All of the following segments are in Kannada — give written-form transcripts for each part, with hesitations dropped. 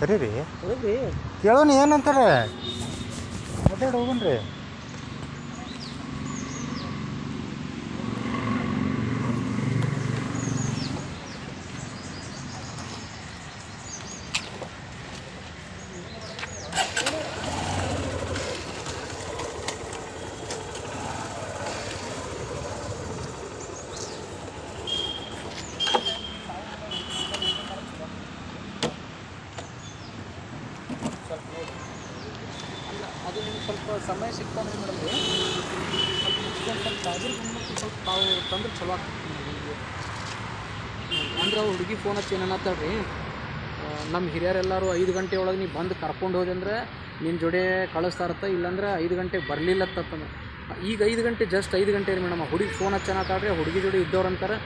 ಕರೀರಿ ಹೋಗ್ರಿ. ಕೇಳೋಣ ಏನಂತಾರೆ ಮಾತಾಡಿ ಹೋಗನ್ರಿ. ಅದು ನಿಮ್ಗೆ ಸ್ವಲ್ಪ ಸಮಯ ಸಿಕ್ತಂದ್ರೆ ಮೇಡಮ್ ರೀ ಸ್ವಲ್ಪ ಮುಚ್ಕೊಂಡು ಸ್ವಲ್ಪ ಚಾರ್ಜರ್ ಸ್ವಲ್ಪ ತಾವು ತಂದ್ರೆ ಚಲೋ ಆಗ್ತದೆ ನಿಮಗೆ. ಅಂದ್ರೆ ಅವ್ರು ಹುಡುಗಿ ಫೋನ್ ಹಚ್ಚಿ ಏನನ್ನತ್ತಾಳ ರೀ, ನಮ್ಮ ಹಿರಿಯರೆಲ್ಲರೂ 5 ಗಂಟೆ ಒಳಗೆ ನೀವು ಬಂದು ಕರ್ಕೊಂಡು ಹೋದೆ ಅಂದ್ರೆ ನಿನ್ನ ಜೋಡಿ ಕಳಿಸ್ತಾ ಇರತ್ತೆ, ಇಲ್ಲಾಂದ್ರೆ 5 ಗಂಟೆ ಬರಲಿಲ್ಲತ್ತಂದ್ರೆ. ಈಗ 5 ಗಂಟೆ ಜಸ್ಟ್ 5 ಗಂಟೆ ರೀ ಮೇಡಮ್. ಹುಡುಗಿ ಫೋನ್ ಹಚ್ಚನತ್ತಾಳ್ರಿ, ಹುಡುಗಿ ಜೋಡಿ ಇದ್ದವ್ರು ಅಂತಾರೆ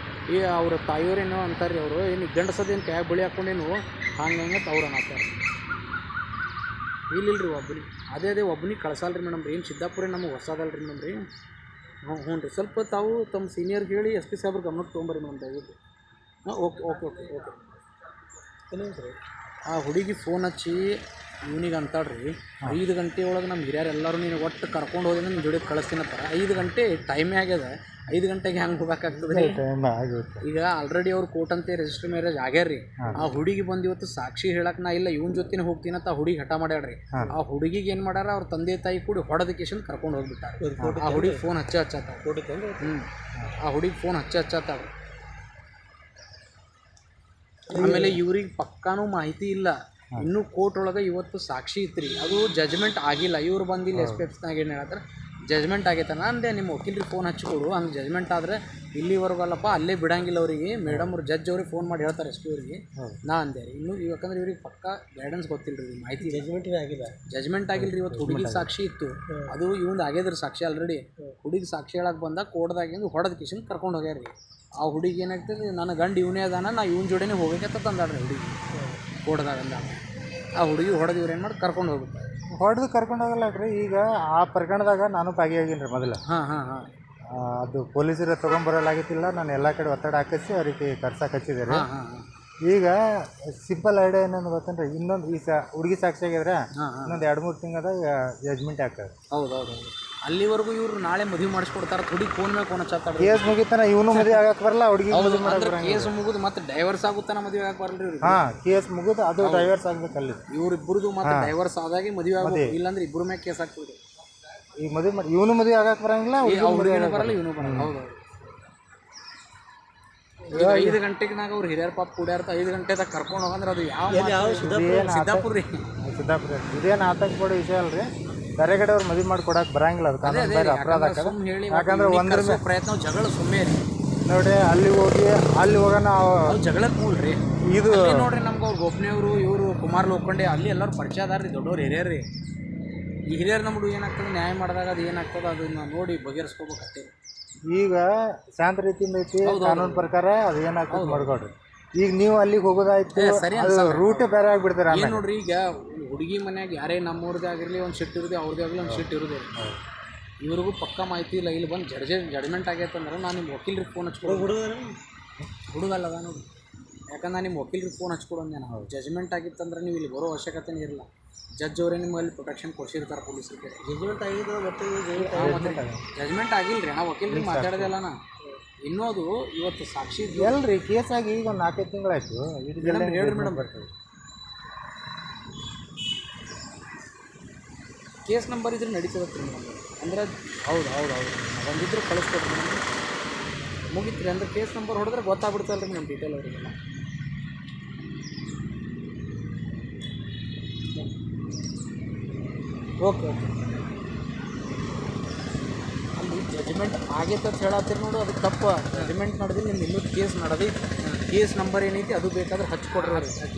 ಅವ್ರ ತಾಯಿಯವರೇನೋ ಅಂತಾರೆ ರೀ, ಅವರು ಏನು ಗಂಡಸದೇನು ಕೈಯಾಗ ಬಳಿ ಹಾಕ್ಕೊಂಡೇನು ಹಂಗೆ ಅವ್ರು ಅನ್ನತ್ತಾರೆ. ಇಲ್ಲಿಲ್ಲ ರೀ ಒಬ್ಬನಿಗೆ ಅದೇ ಒಬ್ಬನಿಗೆ ಕಳ್ಸಲ್ಲ ರೀ ಮೇಡಮ್ ರೀ. ಏನು ಸಿದ್ದಾಪುರ ನಮಗೆ ಹೊಸದಲ್ಲ ರೀ ಮೇಡಮ್ ರೀ. ಹ್ಞೂ ರೀ, ಸ್ವಲ್ಪ ತಾವು ತಮ್ಮ ಸೀನಿಯರ್ಗೆ ಹೇಳಿ SP ಸಾಹೇಬ್ರ ಗಮನಕ್ಕೆ ತೊಗೊಂಬರ್ರಿ ಮೇಡಮ್ ದಯವಿಟ್ಟು. ಹಾಂ ಓಕೆ ಓಕೆ ಓಕೆ ಓಕೆ ಏನೇನು ರೀ. ಆ ಹುಡುಗಿ ಫೋನ್ ಹಚ್ಚಿ ಇವನಿಗೆ ಅಂತಾಳ್ರಿ 5 ಗಂಟೆ ಒಳಗೆ ನಮ್ಮ ಹಿರಿಯರೆಲ್ಲರೂ ನೀನು ಒಟ್ಟು ಕರ್ಕೊಂಡು ಹೋದ್ರೆ ನಿಮ್ಮ ಜೋಡಿ ಕಳಿಸ್ತೀನತ್ತಾರ. 5 ಗಂಟೆ ಟೈಮೇ ಆಗ್ಯದ, 5 ಗಂಟೆಗೆ ಹೆಂಗೆ ಹೋಗ್ಬೇಕಾಗ್ತದೆ ರೀ? ಈಗ ಆಲ್ರೆಡಿ ಅವ್ರು ಕೋರ್ಟಂತೆ ರಿಜಿಸ್ಟರ್ ಮ್ಯಾರೇಜ್ ಆಗ್ಯಾರ ರೀ. ಆ ಹುಡುಗಿ ಬಂದು ಇವತ್ತು ಸಾಕ್ಷಿ ಹೇಳಕ್ಕೆ ನಾ ಇಲ್ಲ ಇವನ ಜೊತೆನೇ ಹೋಗ್ತೀನಂತ ಆ ಹುಡುಗಿ ಹಠ ಮಾಡ್ಯಾಡ್ರಿ. ಆ ಹುಡುಗಿಗೆ ಏನು ಮಾಡ್ಯಾರ, ಅವ್ರ ತಂದೆ ತಾಯಿ ಕೂಡ ಹೊಡೆದ ಕೇಶನ್ ಕರ್ಕೊಂಡು ಹೋಗ್ಬಿಟ್ಟಾರೆ. ಆ ಹುಡುಗಿ ಫೋನ್ ಹಚ್ಚಾತ ಆ ಹುಡುಗಿ ಫೋನ್ ಹಚ್ಚಾತಾಳ. ಆಮೇಲೆ ಇವ್ರಿಗೆ ಪಕ್ಕಾನೂ ಮಾಹಿತಿ ಇಲ್ಲ. ಇನ್ನೂ ಕೋರ್ಟ್ ಒಳಗೆ ಇವತ್ತು ಸಾಕ್ಷಿ ಇತ್ತು ರೀ, ಅದು ಜಜ್ಮೆಂಟ್ ಆಗಿಲ್ಲ. ಇವ್ರು ಬಂದಿಲ್ಲ SP ಏನು ಹೇಳ್ತಾರೆ ಜಜ್ಮೆಂಟ್ ಆಗೈತೆ. ಅಂದೆ ನಿಮ್ಮ ವಕೀಲ್ರಿಗೆ ಫೋನ್ ಹಚ್ಚಿಕೊಡು, ಹಂಗೆ ಜಜ್ಮೆಂಟ್ ಆದರೆ ಇಲ್ಲಿವರೆಗೂ ಅಲ್ಲಪ್ಪ ಅಲ್ಲೇ ಬಿಡಂಗಿಲ್ಲ ಅವ್ರಿಗೆ. ಮೇಡಮ್ ಅವ್ರು ಜಡ್ಜ್ ಅವ್ರಿಗೆ ಫೋನ್ ಮಾಡಿ ಹೇಳ್ತಾರೆ SP ಅವ್ರಿಗೆ. ನಾ ಅಂದೆ ರೀ ಇನ್ನೂ ಯಾಕಂದ್ರೆ ಇವ್ರಿಗೆ ಪಕ್ಕಾ ಗೈಡೆನ್ಸ್ ಗೊತ್ತಿಲ್ಲ ರೀ, ಮಾಹಿತಿ. ಜಜ್ಮೆಂಟ್ ಆಗಿಲ್ಲ ರೀ. ಇವತ್ತು ಹುಡುಗಿ ಸಾಕ್ಷಿ ಇತ್ತು, ಅದು ಇವಂದು ಆಗ್ಯದ್ರಿ ಸಾಕ್ಷಿ ಆಲ್ರೆಡಿ. ಹುಡುಗಿ ಸಾಕ್ಷಿ ಹೇಳಕ್ಕೆ ಬಂದಾಗ ಕೋರ್ಟ್ದಾಗಿಂದು ಹೊಡೆದ ಕಿಶನ್ ಕರ್ಕೊಂಡು ಹೋಗ್ಯಾರ ರೀ. ಆ ಹುಡುಗಿ ಏನಾಗ್ತದೆ, ನನ್ನ ಗಂಡ ಇವನೇ ಅದಾನ, ನಾ ಇವನ ಜೋಡಿನೇ ಹೋಗ್ಬೇಕಂತ ತಂದಾಡ್ರಿ ಹುಡುಗಿ ಕೋರ್ಟ್ದಾಗ ಅಂದಾಗ. ಆ ಹುಡುಗಿ ಹೊಡೆದು ಇವ್ರು ಏನು ಮಾಡಿ ಕರ್ಕೊಂಡು ಹೋಗ್ಬಿಟ್ಟು ಹೊಡೆದು ಕರ್ಕೊಂಡು ಹೋಗಲ್ಲ ರೀ. ಈಗ ಆ ಪ್ರಕರಣದಾಗ ನಾನು ಭಾಗಿಯಾಗೀನಿ ರೀ ಮೊದಲು. ಅದು ಪೊಲೀಸರು ತೊಗೊಂಬರಲಾಗಿತ್ತಿಲ್ಲ, ನಾನು ಎಲ್ಲ ಕಡೆ ಒತ್ತಡ ಹಾಕಿಸಿ ಅವ್ರಿಗೆ ಕರ್ಸಕ್ಕೆ ಹಚ್ಚಿದೆ ರೀ. ಈಗ ಸಿಂಪಲ್ ಐಡಿಯಾ ಏನಂದು ಗೊತ್ತೇನ್ರಿ, ಇನ್ನೊಂದು ಈ ಹುಡುಗಿ ಸಾಕ್ಷಿ ಆಗಿದ್ರೆ ಇನ್ನೊಂದು 2-3 ತಿಂಗಳದ ಜಜ್ಮೆಂಟ್ ಹಾಕೋದು. ಹೌದು ಅಲ್ಲಿವರೆಗೂ ಇವ್ರು ನಾಳೆ ಮದುವೆ ಮಾಡಿಸ್ಕೊಡ್ತಾರೆ. ಹುಡುಗಿ ಫೋನ್ ಮೇಲೆ ಫೋನ್ ಹಚ್ಚಾತಾರ. ಕೇಸ್ ಮುಗಿತಾನ ಇವನು ಮದುವೆ ಆಗಕ್ಕೆ ಬರಲ್ಲ, ಹುಡುಗಿ ಮದುವೆ ಮಾಡಕ್ಕೆ ಕೇಸ್ ಮುಗಿದು ಮತ್ತೆ ಡೈವರ್ಸ್ ಆಗುತ್ತಾನ ಮದುವೆ ಆಗಕ್ಕೆ ಬರಲ್ಲ ರೀ. ಕೇಸ್ ಮುಗಿದು ಅದು ಡೈವರ್ಸ್ ಆಗ್ಬೇಕಲ್ಲಿ. ಇವ್ರಿಬ್ಬರದು ಮತ್ತೆ ಡೈವರ್ಸ್ ಆದಾಗಿ ಮದುವೆ ಆಗಬೇಕು, ಇಲ್ಲಾಂದ್ರೆ ಇಬ್ಬರ ಮ್ಯಾಗ ಕೇಸ್ ಹಾಕ್ತೀವಿ. ಈಗ ಮದುವೆ ಮಾಡಿ ಇವನು ಮದುವೆ ಆಗಕ್ಕೆ ಬರಂಗಿಲ್ಲ, ಹುಡುಗಿನೂ ಬರಲ್ಲ ಇವನು ಬರಲ್ಲ. ಹೌದು 5 ಗಂಟೆಗೆ ಅವ್ರು ಹಿರಿಯರ್ ಪಾಪ ಕೂಡ್ಯಾರ್ತ 5 ಗಂಟೆದಾಗ ಕರ್ಕೊಂಡು ಹೋಗಂದ್ರೆ ಅದು ಯಾವ ಸಿದ್ದಾಪುರ ರೀ. ಸಿದ್ದಾಪುರ ಇದೇನು ಆತಂಕ ಪಡೋ ವಿಷಯ ಅಲ್ರಿ. ಬೇರೆ ಕಡೆ ಅವ್ರು ಮದುವೆ ಮಾಡಿ ಕೊಡಕ್ಕೆ ಬರಂಗಿಲ್ಲ, ಅದು ಕಾನೂನು ಬೇರೆ ಅಪರಾಧ ಆಗ್ತದೆ. ಯಾಕಂದ್ರೆ ಒಂದ್ರ ಪ್ರಯತ್ನ ಜಗಳ ಸುಮ್ಮನೆ ರೀ. ನೋಡಿ ಅಲ್ಲಿ ಹೋಗೋಣ ಜಗಳಕ್ಕೆ ಮೂಲ್ರಿ. ಇದು ನೋಡ್ರಿ ನಮ್ಗೆ ಅವ್ರು ಗೋಪನೆಯವರು ಇವರು ಕುಮಾರ್ ಲೋಖಂಡೆ ಅಲ್ಲಿ ಎಲ್ಲರೂ ಪರಿಚಯ ಅದಾರ ರೀ, ದೊಡ್ಡವ್ರು ಹಿರಿಯರು ರೀ. ಈ ಹಿರಿಯರು ನಮ್ಮದು ಏನಾಗ್ತದೆ ನ್ಯಾಯ ಮಾಡಿದಾಗ ಅದು ಏನಾಗ್ತದೆ ಅದನ್ನು ನೋಡಿ ಬಗೆಹರಿಸ್ಕೋಬೇಕಷ್ಟೇ. ಈಗ ಶಾಂತ ರೀತಿಯಿಂದ ಐತಿ ಕಾನೂನು ಪ್ರಕಾರ ಅದು ಏನಾಗ್ತದೆ ಮಾಡ್ಕೊಡ್ರಿ. ಈಗ ನೀವು ಅಲ್ಲಿಗೆ ಹೋಗೋದಾಯ್ತು, ರೂಟೇ ಬೇರೆ ಆಗಿಬಿಡ್ತಾರೆ. ಏನು ನೋಡ್ರಿ, ಈಗ ಹುಡುಗಿ ಮನ್ಯಾಗ ಯಾರೇ ನಮ್ಮವ್ರದ್ದೇ ಆಗಿರಲಿ ಒಂದು ಸಿಟ್ಟು ಇರೋದು, ಅವ್ರದ್ದೇ ಆಗಲಿ ಒಂದು ಸಿಟ್ಟು ಇರೋದು. ಇವ್ರಿಗೂ ಪಕ್ಕ ಮಾಹಿತಿ ಇಲ್ಲ. ಇಲ್ಲಿ ಬಂದು ಜಡ್ಜ್ಮೆಂಟ್ ಆಗೈತೆ ಅಂದ್ರೆ ನಾನು ನಿಮ್ಮ ವಕೀಲ್ರಿಗೆ ಫೋನ್ ಹಚ್ಕೊಡು. ಹುಡುಗಲ್ಲ ಅದ ನೋಡಿ, ಯಾಕಂದ್ರೆ ನಾನು ನಿಮ್ಮ ವಕೀಲ್ರಿಗೆ ಫೋನ್ ಹಚ್ಕೊಡು ಅಂದೆ. ನಾವು ಜಜ್ಮೆಂಟ್ ಆಗಿತ್ತಂದ್ರೆ ನೀವು ಇಲ್ಲಿ ಬರೋ ಅವಶ್ಯಕತೆನೇ ಇರಲ್ಲ. ಜಡ್ಜ್ ಅವರೇ ನಿಮ್ಮಲ್ಲಿ ಪ್ರೊಟೆಕ್ಷನ್ ಕೊಡ್ಸಿರ್ತಾರೆ ಪೊಲೀಸರಿಗೆ. ಜಜ್ಮೆಂಟ್ ಆಗಿದ್ರೆ ಮತ್ತೆ ಜಜ್ಮೆಂಟ್ ಆಗಿಲ್ಲ ರೀ, ನಾವು ವಕೀಲ್ರಿಗೆ ಮಾತಾಡೋದಿಲ್ಲ. ನಾ ಇನ್ನೂ ಅದು ಇವತ್ತು ಸಾಕ್ಷಿ ಎಲ್ರಿ ಕೇಸ್ ಆಗಿ ಈಗ ಒಂದು 4-5 ತಿಂಗಳಾಯ್ತು. ಹೇಳ್ರಿ ಮೇಡಮ್, ಬರ್ತದೆ ಕೇಸ್ ನಂಬರ್ ಇದ್ರೆ ನಡೀತದತ್ರಿ ಮೇಡಮ್. ಅಂದ್ರೆ ಹೌದು ಬಂದಿದ್ರು ಕಳಿಸ್ಕೊಡ್ರಿ ಮೇಡಮ್, ಮುಗಿತ್ರಿ. ಅಂದ್ರೆ ಕೇಸ್ ನಂಬರ್ ಹೊಡೆದ್ರೆ ಗೊತ್ತಾಗ್ಬಿಡ್ತಲ್ಲ ರೀ ಮೇಡಮ್ ಡೀಟೇಲ್ ಅವರಿಗೆಲ್ಲ. ಓಕೆ ಅಲ್ಲಿ ಜಜ್ಮೆಂಟ್ ಆಗೈತೆ ಅಂತ ಹೇಳತ್ತೀರಿ ನೋಡು, ಅದು ತಪ್ಪು. ಜಜ್ಮೆಂಟ್ ನಡೆದಿಲ್ಲ, ನಿಮ್ಗೆ ಇನ್ನೂ ಕೇಸ್ ನಡೆದೈತಿ. ಕೇಸ್ ನಂಬರ್ ಏನೈತಿ ಅದು ಬೇಕಾದ್ರೆ ಹಚ್ಕೊಡ್ರಿ.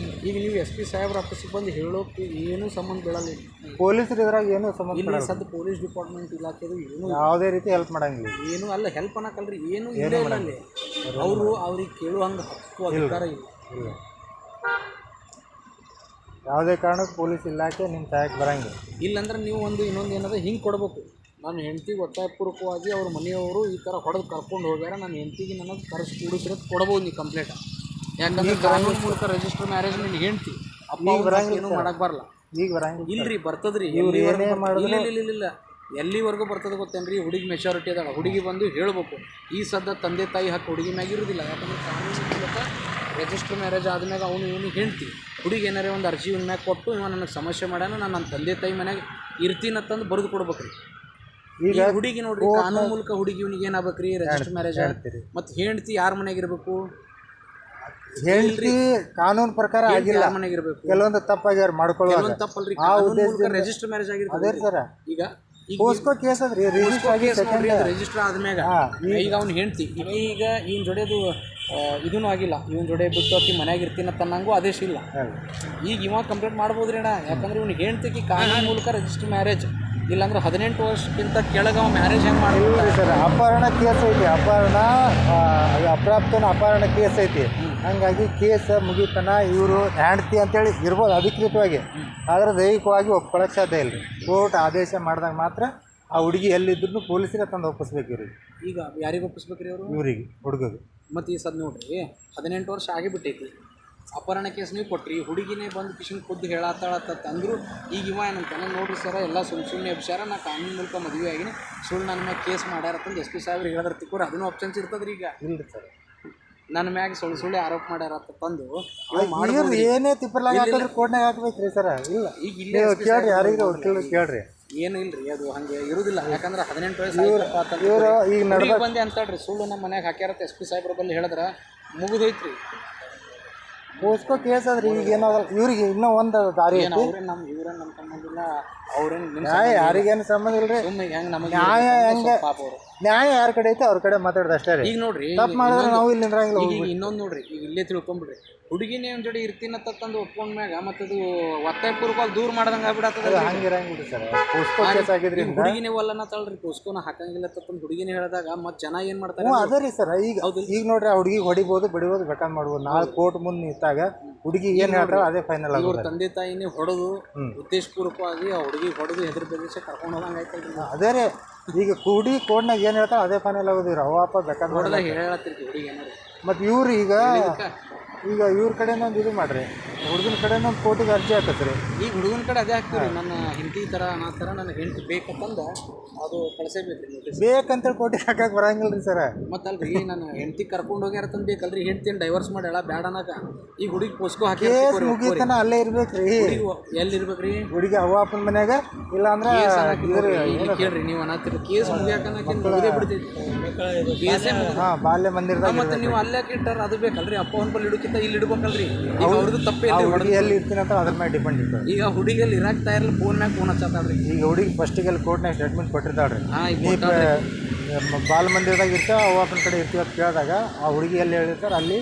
ಈಗ ನೀವು SP ಸಾಹೇಬ್ರ ಆಫೀಸಿಗೆ ಬಂದು ಹೇಳೋಕೆ ಏನೂ ಸಂಬಂಧ ಬೀಳಲ್ಲ. ಪೊಲೀಸರು ಇದ್ರಾಗ ಏನೂ ಸಂಬಂಧ ಇಲ್ಲ. ಸದ್ದು ಪೊಲೀಸ್ ಡಿಪಾರ್ಟ್ಮೆಂಟ್ ಇಲಾಖೆದು ಏನು ಯಾವುದೇ ರೀತಿ ಹೆಲ್ಪ್ ಮಾಡಂಗಿಲ್ಲ. ಏನು ಅಲ್ಲ, ಹೆಲ್ಪ್ ಅನ್ನಕ್ಕಲ್ರಿ, ಏನು ಇಲ್ಲ ಅಲ್ಲಿ. ಅವ್ರಿಗೆ ಕೇಳುವಂಗೆ ಹಕ್ಕು ಅಧಿಕಾರ ಇಲ್ಲ. ಯಾವುದೇ ಕಾರಣಕ್ಕೆ ಪೊಲೀಸ್ ಇಲಾಖೆ ನಿಮ್ಮ ಸಹಾಯಕ್ಕೆ ಬರಂಗಿಲ್ಲ. ಇಲ್ಲಾಂದ್ರೆ ನೀವು ಇನ್ನೊಂದು ಏನದ ಹಿಂಗೆ ಕೊಡ್ಬೇಕು. ನಾನು ಹೆಂಡ್ತಿಗೆ ಒತ್ತಾಯಪೂರ್ವಕವಾಗಿ ಅವ್ರ ಮನೆಯವರು ಈ ಥರ ಹೊಡೆದು ಕರ್ಕೊಂಡು ಹೋಗ್ಯಾರ, ನನ್ನ ಹೆಂಡ್ತಿಗೆ ನನಗೆ ಕರೆಸಿ ಕೂಡಿಸಿರೋದು ಕೊಡ್ಬೋದು ನೀವು ಕಂಪ್ಲೇಂಟ್. ಯಾಕಂದ್ರೆ ಕಾನೂನು ಮೂಲಕ ರಿಜಿಸ್ಟರ್ ಮ್ಯಾರೇಜ್ ನಿನ್ನ ಹೆಂಡ್ತಿ ಅಪ್ಪ ಏನು ಮಾಡಕ್ ಬರಲ್ಲ. ಈಗ ಬರಂಗಿಲ್ಲ ಇಲ್ರಿ ಬರ್ತದ್ರಿ, ಇವ್ರು ಏನೇ ಇಲ್ಲ ಇಲ್ಲ ಇಲ್ಲ ಇಲ್ಲ ಎಲ್ಲಿವರೆಗೂ ಬರ್ತದೆ ಗೊತ್ತೇನ್ರಿ? ಹುಡುಗಿ ಮೆಚುರಿಟಿ ಅದಾಳ, ಹುಡುಗಿ ಬಂದು ಹೇಳ್ಬೇಕು. ಈ ಸದ್ದ ತಂದೆ ತಾಯಿ ಹಕ್ಕು ಹುಡುಗಿ ಮ್ಯಾಗ ಇರೋದಿಲ್ಲ. ಯಾಕಂದ್ರೆ ಕಾನೂನು ಮೂಲಕ ರಿಜಿಸ್ಟರ್ ಮ್ಯಾರೇಜ್ ಆದ್ಮ್ಯಾಗ ಇವನಿಗೆ ಹೆಂಡ್ತಿ ಹುಡುಗಿ ಏನಾರೇ ಒಂದು ಅರ್ಜಿ ಇವ್ನ ಮ್ಯಾಗ ಕೊಟ್ಟು ಇವ ನನಗೆ ಸಮಸ್ಯೆ ಮಾಡ್ಯಾನ, ನಾನು ನನ್ನ ತಂದೆ ತಾಯಿ ಮನ್ಯಾಗ ಇರ್ತೀನಂತಂದು ಬರೆದು ಕೊಡ್ಬೇಕ್ರಿ. ಈಗ ಹುಡುಗಿ ನೋಡ್ರಿ ಕಾನೂನು ಮೂಲಕ ಹುಡುಗಿ ಇವ್ನಿಗೆ ಏನಾಗ್ಬೇಕ್ರಿ? Register marriage. ಮತ್ತು ಹೆಂಡ್ತಿ ಯಾರ ಮನೆಯಾಗ ಇರಬೇಕು? ಹೆಂಡ್ತಿ ಕಾನೂನು ಪ್ರಕಾರ ಆಗಿಲ್ಲ, ಯಾರ ಮನೆಯಾಗ ಇರಬೇಕು? ಕೆಲವೊಂದು ತಪ್ಪಾಗ್ಯಾರ ಮಾಡ್ಕೊಳ್ಳೋದು ತಪ್ಪಲ್ರಿ. ಕಾನೂನು ಮೂಲಕ ರಿಜಿಸ್ಟರ್ ಮ್ಯಾರೇಜ್ ಆಗಿರ್ತದೆ ಸರ. ಈಗ ಪೋಸ್ಕೋ ಕೇಸ್ ಅದ್ರಿ, ರಿಜಿಸ್ಟರ್ ಆದ್ಮ್ಯಾಗ ಈಗ ಅವ್ನು ಹೆಂಡ್ತಿ ಈಗ ಇವನ್ ಜೊಡೆದು ಇದೂ ಆಗಿಲ್ಲ, ಇವನ್ ಜೊಡೆ ಬಿಟ್ಟು ಅಕ್ಕಿ ಮನ್ಯಾಗ ಇರ್ತೀನ ತನ್ನಂಗೂ ಆದೇಶ ಇಲ್ಲ. ಈಗ ಇವ ಕಂಪ್ಲೇಂಟ್ ಮಾಡ್ಬೋದ್ರಿ ಅಣ್ಣ. ಯಾಕಂದ್ರೆ ಇವ್ನು ಹೆಂಡ್ತಿಗೆ ಕಾನೂನು ಮೂಲಕ ರಿಜಿಸ್ಟರ್ ಮ್ಯಾರೇಜ್ ಇಲ್ಲಾಂದ್ರೆ 18 ವರ್ಷಕ್ಕಿಂತ ಕೆಳಗೆ ಅವ ಮ್ಯಾರೇಜ್ ಹೆಂಗೆ ಮಾಡಿಲ್ಲ ಸರ್. ಅಪಹರಣ ಕೇಸ್ ಐತಿ, ಅಪ್ರಾಪ್ತನ ಅಪಹರಣ ಕೇಸ್ ಐತಿ. ಹಂಗಾಗಿ ಕೇಸ್ ಮುಗಿತನ ಇವರು ಹೆಂಡ್ತಿ ಅಂತೇಳಿ ಇರ್ಬೋದು ಅಧಿಕೃತವಾಗಿ, ಆದರೆ ದೈಹಿಕವಾಗಿ ಒಪ್ಕೊಳ್ಳೋಕೆ ಸಾಧ್ಯ ಇಲ್ಲ. ಕೋರ್ಟ್ ಆದೇಶ ಮಾಡಿದಾಗ ಮಾತ್ರ ಆ ಹುಡುಗಿ ಎಲ್ಲಿದ್ರು ಪೊಲೀಸರೇ ತಂದು ಒಪ್ಪಿಸ್ಬೇಕು ಇವ್ರಿಗೆ. ಈಗ ಯಾರಿಗೆ ಒಪ್ಪಿಸ್ಬೇಕ್ರಿ ಅವರು? ಇವ್ರಿಗೆ, ಹುಡುಗಗೆ. ಮತ್ತು ಈ ಸದ್ ನೋಡ್ರಿ 18 ವರ್ಷ ಆಗಿಬಿಟ್ಟೈತಿ, ಅಪಹರಣ ಕೇಸ್ ನೀವು ಕೊಟ್ರಿ, ಹುಡುಗಿನೇ ಬಂದು ಕಿಶನ್ ಖುದ್ದು ಹೇಳತ್ತಾಳತ್ತ ಅಂದರು. ಈಗ ಇವ ಏನಂತಾನೆ ನೋಡ್ರಿ ಸರ ಎಲ್ಲ ಸುಮ್ಮನೆ ಅಭಿಷಾರ, ನಾ ಕಾನೂನು ಮೂಲಕ ಮದುವೆ ಆಗಿನಿ, ಸುಳ್ಳು ನನ್ನ ಮ್ಯಾಗ ಕೇಸ್ ಮಾಡ್ಯಾರತ್ತಂದು SP ಸಾಹೇಬ್ರು ಹೇಳಿದ್ರೆ ತಿಕ್ಕೋರು ಅದನ್ನೂ ಆಪ್ಷನ್ಸ್ ಇರ್ತದ್ರಿ. ಈಗ ಇಲ್ರಿ ಸರ್, ನನ್ನ ಮ್ಯಾಗ ಸುಳ್ಳು ಆರೋಪ ಮಾಡ್ಯಾರತ್ತ ತಂದು ಏನೇ ತಿಪ್ಪಲಾಗ ಹಾಕಿದ್ರೆ ಕೋರ್ಟ್ನಾಗ ಹಾಕ್ಬೇಕ್ರಿ ಸರ. ಇಲ್ಲ ಈಗ ಇಲ್ಲೇ ಕೇಳ್ರಿ, ಯಾರಿಗೂ ಕೇಳ್ರಿ, ಏನು ಇಲ್ರಿ ಅದು ಹಂಗೆ ಇರುವುದಿಲ್ಲ. ಯಾಕಂದ್ರೆ 18 ವಯಸ್ಸು ಇವರು ಈಗ ಹುಡುಗಿ ಬಂದೆ ಅಂತೇಳ್ರಿ ಸುಳ್ಳು ನಮ್ಮ ಮನ್ಯಾಗ ಹಾಕ್ಯಾರತ್ತ SP ಸಾಹೇಬ್ರ ಬಲ್ಲಿ ಹೇಳಿದ್ರೆ ಮುಗಿದೋಯ್ತ್ರಿ. ಪೋಸ್ಕೋ ಕೇಸ್ ಅದ್ರಿ. ಈಗ ಏನಾಗಲ್ಲ ಇವ್ರಿಗೆ ಇನ್ನೂ ಒಂದು ದಾರಿ ಐತಿ. ಇವ್ರೇನು ನಮ್ಮ ಸಂಬಂಧಿಲ್ಲ, ಅವ್ರೇನು ಯಾರಿಗೇನು ಸಂಬಂಧ ಇಲ್ರಿ. ಸುಮ್ಮನೆ ಹೆಂಗೆ ನಮಗೆ ನ್ಯಾಯ ಹೆಂಗೆ, ಪಾಪ ಅವರು ನ್ಯಾಯ ಯಾರ ಕಡೆ ಐತೆ ಅವ್ರ ಕಡೆ ಮಾತಾಡೋದು ಅಷ್ಟೇ ರೀ. ಈಗ ನೋಡ್ರಿ ತಪ್ಪು ಮಾಡಿದ್ರೆ ನಾವು ಇಲ್ಲಿ ನಿಂದ್ರಂಗಿಲ್ಲ. ಈಗ ಇನ್ನೊಂದು ನೋಡ್ರಿ, ಈಗ ಇಲ್ಲೇ ತಿಳ್ಕೊಂಬಿಡ್ರಿ, ಹುಡುಗಿನೇ ಒಂದು ಜೋಡಿ ಇರ್ತೀನತ್ತಂದು ಒಪ್ಕೊಂಡ್ಮ್ಯಾಗ ಮತ್ತದು ಒತ್ತಾಯಪೂರ್ವಕವಾಗಿ ದೂರ ಮಾಡ್ದಂಗೆ ಆಗ್ಬಿಡತ್ತದ. ಹಂಗಿರಂಗಿಲ್ಲ ಸರ್. ಪೋಸ್ಕೋ ಕೇಸ್ ಆಗಿದ್ರಿ ಹುಡುಗಿನೇ ಒಲ್ಲನ ತಳ್ರಿ, ಪೋಸ್ಕೋನ ಹಾಕಂಗಿಲ್ಲ ತಪ್ಪಂದು ಹುಡುಗಿನೇ ಹೇಳಿದಾಗ ಮತ್ತೆ ಜನ ಏನು ಮಾಡ್ತಾರೆ? ಅದೇ ರೀ ಸರ್. ಈಗ ನೋಡ್ರಿ, ಆ ಹುಡುಗಿಗೆ ಹೊಡಿಬೋದು, ಬಡಿಬೋದು, ಬೇಕಾದ್ ಮಾಡ್ಬೋದು. ನಾಳೆ ಕೋರ್ಟ್ ಮುಂದೆ ನಿಂತಾಗ ಹುಡುಗಿ ಏನು ಹೇಳ್ತಾಳೆ ಅದೇ ಫೈನಲ್ ಆಗಿ. ಇವ್ರ ತಂದೆ ತಾಯಿನೇ ಹೊಡೆದು ಉದ್ದೇಶಪೂರ್ವಕವಾಗಿ ಆ ಹುಡುಗಿ ಹೊಡೆದು ಹೆದ್ರ ಪ್ರದೇಶ ಕರ್ಕೊಂಡು ಹೋದಂಗೆ ಆಯ್ತಲ್ರಿ. ಅದೇ ರೀ. ಈಗ ಹುಡುಗಿ ಕೋರ್ಟ್ನಾಗ ಏನು ಹೇಳ್ತಾಳೆ ಅದೇ ಫೈನಲ್ ಆಗೋದಿರ. ಅವಪ್ಪ ಬೇಕಾದ್ ನೋಡಲ್ಲ ಹೇಳತ್ತಿರ್ತೀವಿ ಹುಡುಗಿ ಏನಾರು. ಮತ್ತು ಇವ್ರು ಈಗ ಇವ್ರ ಕಡೆಯಿಂದ ಒಂದು ಇದು ಮಾಡ್ರಿ, ಹುಡುಗನ ಕಡೆಯಿಂದ ಒಂದು ಕೋರ್ಟಿಗೆ ಅರ್ಜಿ ಹಾಕತ್ರಿ. ಈಗ ಹುಡುಗನ ಕಡೆ ಅದೇ ಹಾಕ್ತೀವಿ, ನನ್ನ ಹೆಂಡತಿ ಥರ ನಾ ಥರ ನನ್ನ ಹೆಂಡತಿ ಬೇಕಂತಂದು ಅದು ಕಳಿಸೇಬೇಕು ರೀ. ಬೇಕಂತೇಳಿ ಕೋರ್ಟಿಗೆ ಹಾಕಕ್ಕೆ ಬರಂಗಿಲ್ಲ ರೀ ಸರ. ಮತ್ತಲ್ರಿ ನನ್ನ ಹೆಂಡತಿ ಕರ್ಕೊಂಡು ಹೋಗ್ಯಾರ ತಂದು ಬೇಕಲ್ರಿ, ಹೆಂಡ್ತಿನ ಡೈವರ್ಸ್ ಮಾಡ್ಯಾಳ ಬ್ಯಾಡ ಅನ್ನಕ. ಈಗ ಹುಡುಗಿ ಪೋಸ್ಕೋ ಹಾಕಿ ಮುಗಿತನ ಅಲ್ಲೇ ಇರ್ಬೇಕ್ರಿ. ಎಲ್ಲಿ ಇರ್ಬೇಕ್ರಿ? ಹುಡುಗಿ ಅವ್ವ ಅಪ್ಪನ ಮನ್ಯಾಗ. ಇಲ್ಲ ಅಂದ್ರೆ ಕೇಳ್ರಿ ನೀವು ಅನ್ನತ್ತಿರ ಕೇಸ್ ಮುಗಿಯಾಕನ್ನಕ್ಕೆ ಮುಗಿದೇ ಬಿಡ್ತೈತಿ. ಕೇಸೇ ಬಾಲ್ಯ ಮಂದಿರದಾಗ. ಮತ್ತೆ ನೀವು ಅಲ್ಲೇ ಇಟ್ಟಾರ ಅದು ಬೇಕಲ್ರಿ, ಅಪ್ಪ ಒಂದು ಬಲ್ಲಿ ಇಡೋಕ್ಕಿಂತ ಇಲ್ಲಿ ಇಡ್ಬೇಕಲ್ರಿ. ಈಗ ಅವ್ರದ್ದು ತಪ್ಪೇ ಎಲ್ಲಿ ಇರ್ತೀನಿ ಅಂತ ಅದ್ರ ಮೇಲೆ ಡಿಪೆಂಡ್ ಇರ್ತದೆ. ಈಗ ಹುಡುಗಿಯಲ್ಲಿ ಇರಾಕ್ತಾ ಇರಲಿ, ಫೋನ್ ಮ್ಯಾಗ ಫೋನ್ ಹಚ್ಚತ್ತಾಳ್ರಿ. ಈಗ ಹುಡುಗಿ ಫಸ್ಟಿಗೆ ಅಲ್ಲಿ ಕೋರ್ಟ್ನಾಗ ಸ್ಟೇಟ್ಮೆಂಟ್ ಕೊಟ್ಟಿರ್ತಾಳ್ರಿ. ಬಾಲ ಮಂದಿರದಾಗ ಇರ್ತಾವೆ, ಅವ್ವ ಅಪ್ಪನ ಕಡೆ ಇರ್ತೀವಿ ಅಂತ ಕೇಳಿದಾಗ ಆ ಹುಡುಗಿ ಎಲ್ಲಿ ಹೇಳಿರ್ತಾರೆ ಅಲ್ಲಿ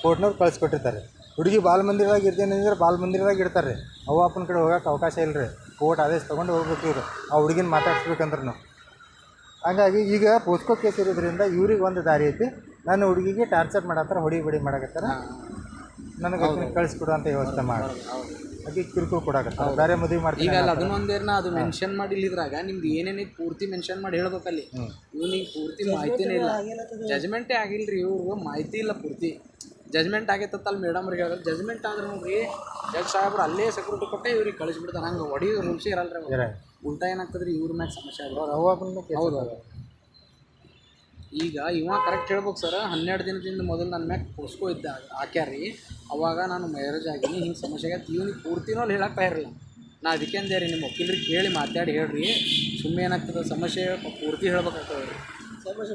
ಕೋರ್ಟ್ನವ್ರು ಕಳಿಸ್ಕೊಟ್ಟಿರ್ತಾರೆ. ಹುಡುಗಿ ಬಾಲ ಮಂದಿರದಾಗ ಇರ್ತೀನಿ ಅಂದ್ರೆ ಬಾಲ ಮಂದಿರದಾಗ ಇರ್ತಾರೆ ರೀ. ಅವ್ವ ಅಪ್ಪನ ಕಡೆ ಹೋಗೋಕೆ ಅವಕಾಶ ಇಲ್ಲ ರೀ. ಕೋರ್ಟ್ ಆದೇಶ ತೊಗೊಂಡು ಹೋಗ್ಬೇಕು ಇವರು, ಆ ಹುಡುಗಿನ ಮಾತಾಡ್ಸ್ಬೇಕಂದ್ರೆ ನಾವು. ಹಂಗಾಗಿ ಈಗ ಪೋಸ್ಕೋ ಕೇಸ್ ಇರೋದ್ರಿಂದ ಇವ್ರಿಗೆ ಒಂದು ದಾರಿ ಐತಿ. ನನ್ನ ಹುಡುಗಿಗೆ ಟಾರ್ಚರ್ ಮಾಡತ್ತಾರ, ಹೊಡಿ ಮಾಡಕತ್ತಾರ, ನನಗೆ ಕಳಿಸ್ಕೊಡುವಂಥ ವ್ಯವಸ್ಥೆ ಮಾಡಿ ಅದಕ್ಕೆ ಕಿರುಕುಳ ಕೊಡಕತ್ತಾರ. ಬೇರೆ ಮದುವೆ ಮಾಡ್ತೀವಿ. ಈಗ ಅದನ್ನೊಂದೇನ ಅದು ಮೆನ್ಷನ್ ಮಾಡಿ ಇಲ್ಲಿದ್ರಾಗ ನಿಮ್ದು ಏನೇನೈತೆ ಪೂರ್ತಿ ಮೆನ್ಷನ್ ಮಾಡಿ ಹೇಳ್ಬೇಕಲ್ಲಿ. ಇವನಿಗೆ ಪೂರ್ತಿ ಮಾಹಿತಿನೇ ಇಲ್ಲ, ಜಜ್ಮೆಂಟೇ ಆಗಿಲ್ಲ ರೀ. ಇವ್ರಿಗೆ ಮಾಹಿತಿ ಇಲ್ಲ ಪೂರ್ತಿ. ಜಜ್ಮೆಂಟ್ ಆಗೈತಲ್ಲ ಮೇಡಮ್ರಿಗೆ ಹೇಳಿದ್ರೆ, ಜಜ್ಮೆಂಟ್ ಆದ್ರೆ ನೋಡ್ರಿ ಜಡ್ಜ್ ಸಾಹೇಬ್ರು ಅಲ್ಲೇ ಸೆಕ್ಯೂರಿಟಿ ಕೊಟ್ಟೆ ಇವ್ರಿಗೆ ಕಳಿಸ್ಬಿಡ್ತಾರೆ. ಹಂಗೆ ಹೊಡಿಯೋ ರೂಲ್ಸೇ ಇರಲ್ಲ. ಉಲ್ಟಾ ಏನಾಗ್ತದೆ ರೀ, ಇವ್ರ ಮ್ಯಾಗ ಸಮಸ್ಯೆ ಆಗೋದು. ಹೌದು. ಈಗ ಇವ ಕರೆಕ್ಟ್ ಹೇಳ್ಬೇಕು ಸರ್, 12 ದಿನದಿಂದ ಮೊದಲು ನನ್ನ ಮ್ಯಾಗ ಪೋಸ್ಕೋ ಇದ್ದ ಹಾಕ್ಯಾರೀ. ಅವಾಗ ನಾನು ಮ್ಯಾರೇಜ್ ಆಗೀನಿ, ಹಿಂಗೆ ಸಮಸ್ಯೆ ಆಗೈತೆ. ಇವ್ನಿಗೆ ಪೂರ್ತಿನೂ ಅಲ್ಲಿ ಹೇಳಕ್ಕೆ ಇರಲಿಲ್ಲ. ನಾ ಅದಕ್ಕೆ ಅಂದೆ ರೀ, ನಿಮ್ಮ ವಕೀಲರಿಗೆ ಕೇಳಿ ಮಾತಾಡಿ ಹೇಳ್ರಿ. ಸುಮ್ಮನೆ ಏನಾಗ್ತದೆ ಸಮಸ್ಯೆ ಪೂರ್ತಿ ಹೇಳ್ಬೇಕಾಗ್ತದೆ ರೀ. ಸಮಸ್ಯೆ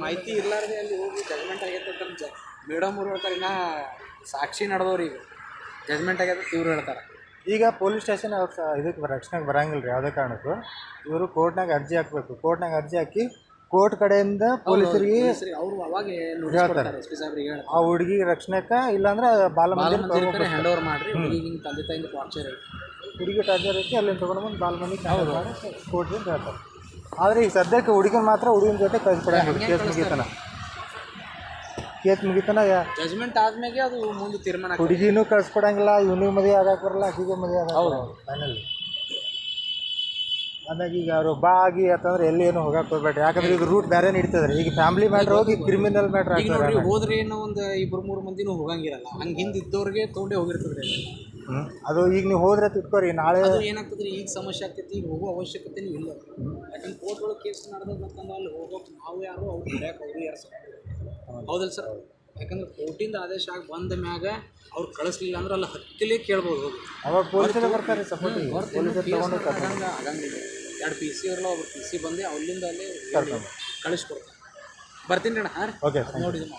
ಮಾಹಿತಿ ಇರ್ಲಾರ್ದೆ ಅಲ್ಲಿ ಹೋಗಿ ಜಜ್ಮೆಂಟ್ ಆಗೈತೆ ಅಂತ ಮೇಡಮ್ ಅವ್ರು ಹೇಳ್ತಾರೆ. ಇನ್ನು ಸಾಕ್ಷಿ ನಡೆದವ್ರು ಈಗ ಜಜ್ಮೆಂಟ್ ಆಗೈತೆ ಇವ್ರು ಹೇಳ್ತಾರೆ. ಈಗ ಪೊಲೀಸ್ ಸ್ಟೇಷನ್ ಇದಕ್ಕೆ ರಕ್ಷಣೆಗೆ ಬರಂಗಿಲ್ಲ ರೀ ಯಾವುದೇ ಕಾರಣಕ್ಕೂ. ಇವರು ಕೋರ್ಟ್ನಾಗ ಅರ್ಜಿ ಹಾಕಬೇಕು. ಕೋರ್ಟ್ನಾಗ ಅರ್ಜಿ ಹಾಕಿ ಕೋರ್ಟ್ ಕಡೆಯಿಂದ ಪೊಲೀಸರಿಗೆ ಅವರು ಅವಾಗ ಹೇಳ್ತಾರೆ ಆ ಹುಡುಗಿ ರಕ್ಷಣೆಗೆ. ಇಲ್ಲಾಂದ್ರೆ ಬಾಲ ಮಂದಿರ ಹ್ಯಾಂಡ್ ಓವರ್ ಮಾಡಿರಿ, ಹುಡುಗಿ ತಂದೆ ತಾಯಿಂದ ಟಾರ್ಚರ್ ಐತಿ, ಹುಡುಗಿ ಟಾರ್ಚರ್ ಐತಿ, ಅಲ್ಲಿಂದ ತೊಗೊಂಡು ಬಾಲ ಮಂದಿಗೆ ಕೋರ್ಟ್ಗೆ ಹೇಳ್ತಾರೆ. ಆದರೆ ಈಗ ಸದ್ಯಕ್ಕೆ ಹುಡುಗಿನ ಮಾತ್ರ ಹುಡುಗಿನ ಜೊತೆ ಕಳಿಸ್ಕೊಡಂಗಿಲ್ಲ. ಕೇಸ್ ಮುಗಿತಾನ ಜಜ್ಮೆಂಟ್ ಆದ್ಮೇಲೆ ಅದು ಮುಂದೆ ತೀರ್ಮಾನ. ಹುಡುಗಿನೂ ಕಳ್ಸ್ಕೊಡಂಗಿಲ್ಲ, ಇವನಿಗೆ ಮದುವೆ ಆಗಕ್ಕೆ ಬರಲ್ಲ, ಆಕೆಗೆ ಮದುವೆ ಆಗಲ್ಲ ಫೈನಲ್. ಆಮ್ಯಾಗ ಈಗ ಅವರು ಆಗಿ ಅಂತಂದ್ರೆ ಎಲ್ಲೇನು ಹೋಗಕ್ಕೆ ಹೋಗ್ಬೇಡ್ರಿ. ಯಾಕಂದ್ರೆ ಈಗ ರೂಟ್ ಬೇರೆ ನಡೀತದ್ರಿ. ಈಗ ಫ್ಯಾಮಿಲಿ ಮ್ಯಾಟ್ರ್ ಹೋಗಿ ಕ್ರಿಮಿನಲ್ ಮ್ಯಾಟ್ರ್ ಆಗ್ತದೆ. ಹೋದ್ರೆ ಏನೋ ಒಂದು 2-3 ಮಂದಿನೂ ಹೋಗಂಗಿರಲ್ಲ. ಹಂಗೆ ಹಿಂದೆ ಇದ್ದವ್ರಿಗೆ ತೊಗೊಂಡೇ ಹೋಗಿರ್ತದ್ರಿ. ಅದು ಈಗ ನೀವು ಹೋದ್ರೆ ತಿಳ್ಕೊರಿ ನಾಳೆ ಅದು ಏನಾಗ್ತದೆ ರೀ, ಈಗ ಸಮಸ್ಯೆ ಆಗ್ತೈತಿ, ಈಗ ಹೋಗೋ ಅವಶ್ಯಕತೆನೂ ಇಲ್ಲ. ಯಾಕಂದ್ರೆ ಕೋರ್ಟ್ ಒಳಗೆ ಕೇಸ್ ನಡೆದಂತಂದ್ರೆ ಅಲ್ಲಿ ಹೋಗೋಕೆ ನಾವು ಯಾರು ಅವ್ರು ಬರ್ಯಾಕೆ ಅವರು ಯಾರು ಸರ್, ಹೌದಲ್ಲ ಸರ್? ಯಾಕಂದ್ರೆ ಕೋರ್ಟಿಂದ ಆದೇಶ ಆಗಿ ಬಂದ ಮ್ಯಾಗ ಅವ್ರು ಕಳಿಸ್ಲಿಲ್ಲ ಅಂದ್ರೆ ಅಲ್ಲಿ ಹತ್ತಿಲೇ ಕೇಳ್ಬೋದು ಹೋಗಿ. ಅವಾಗ ಪೊಲೀಸರೇ ಬರ್ತಾರೆ ಸಪೋರ್ಟಿಗೆ. ಆಗಂಗಿಲ್ಲ. 2 PC ಇರಲ್ಲ, ಒಬ್ರು PC ಬಂದು ಅಲ್ಲಿಂದ ಅಲ್ಲೇ ಕಳಿಸ್ಕೊಡ್ತಾರೆ. ಬರ್ತೀನಿ ಅಣ್ಣ. ಹಾಂ ಓಕೆ ನೋಡಿದ್ವಿ ನಾವು.